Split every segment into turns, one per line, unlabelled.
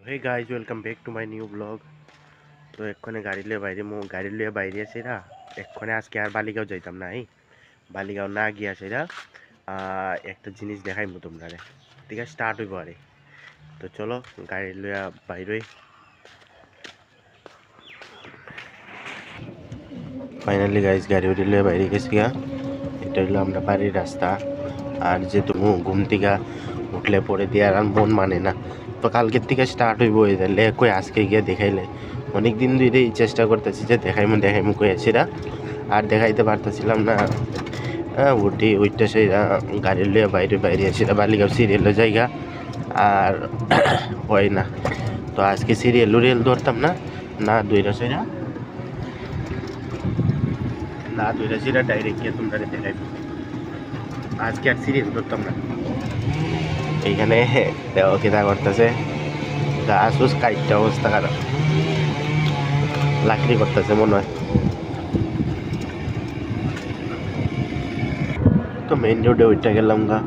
Hey guys welcome back to my new blog. তো এক্ষণে গাড়ি লিয়ে বাইরে সেরা এক্ষণে আজকে আর বালিগাঁও যাইতাম না। বালিগাঁও না গিয়া সেরা একটা জিনিস দেখাইমু তোমরা রে। ঠিক আছে, স্টার্ট হইব আরে। তো চলো গাড়ি লিয়া বাইরে। ফাইনালি গাইজ গাড়ি লিয়ে বাইরে গেছি গা। এটা হইলো আমরা বাড়ির রাস্তা। আর যেহেতু ঘুম থেকে উঠলে পরে দিয়ে আর মন মানে না, তো কালকের থেকে স্টার্ট হইব। তাহলে কই আজকে গিয়ে দেখাইলে অনেক দিন ধরেই চেষ্টা করতেছি যে দেখাইমু কই আসিরা, আর দেখাইতে পারতেছিলাম না। ওইটা সেই গাড়ি লিয়ে বাইরে আসিরা বালিগাঁও সিরিয়ালের জায়গা আর হয় না। তো আজকে সিরিয়াল ধরতাম না, না দুইটা সেরা ডাইরেক্ট গিয়ে তোমরা দেখাইব। আজকে আর সিরিয়াল ধরতাম না। এইখানে দেওয়া কেদা করতেছে, গাছ উস কাইটটা অবস্থা খারাপ, লাকড়ি করতেছে মনে হয়। তো মেইন রোডে ওইটা গেলাম গা,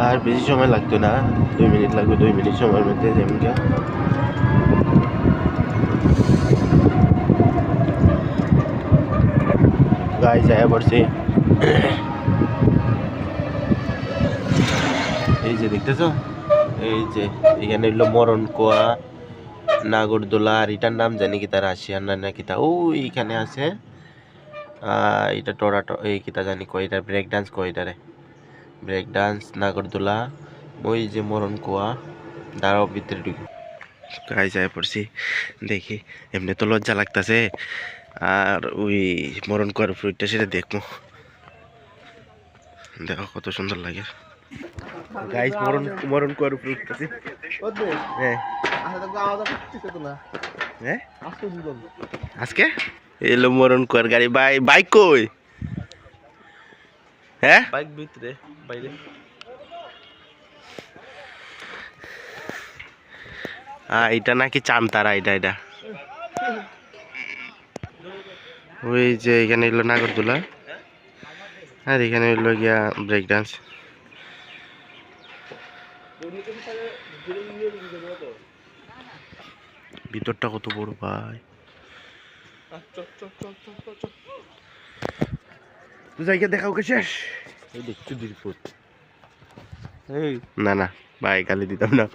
আর বেশি সময় লাগতো না, 2 মিনিট লাগবে। 2 মিনিট সময়ের মধ্যে যেমন গাই যায় পড়ছি। এই যে দেখতেছ, এই যে এখানে হইলো মরণ কোয়া নাগরদোলা, আর এটার নাম জানি কি তার রাশিয়ান না কিতা ওইখানে আছে। এটা টরাটো এই কিতা জানি কয়, এটা ব্রেক ডান্স কয়, এটারে ব্রেক ডান্স নাগরদোলা। ওই যে মরণ কোয়া, দাঁড়াও ভিতরে ঢুকি। গাই যায় পড়ছি, দেখি এমনি তো লজ্জা লাগতেছে, আর ওই মরণ কোয়ার ফ্রুটটা সেটা দেখবো। দেখো কত সুন্দর লাগে গাইস, মরণ কোয়ার উপরে উঠতেছি। হ্যাঁ হ্যাঁ আজকে এলো মরণ কোয়ার গাড়ি। বাইক কই? হ্যাঁ বাইক ভিতরে বাইরে। এটা নাকি চামতারা, এটা ওই যে এখানে এলো নাগরদোলা, আর এখানে হইলো গিয়া ব্রেক ডান্স। ভিতরটা কত বড় ভাই, তো জায়গা দেখাও কে শেষ। এই দেখছো দিলপুর, না না ভাই গালি দিতাম না।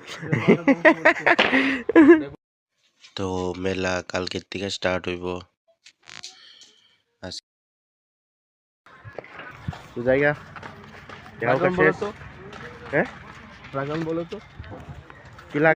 তো মেলা কালকের থেকে স্টার্ট হইব। তো জায়গা দেখাও কে শেষ। হ্যাঁ বলো তো।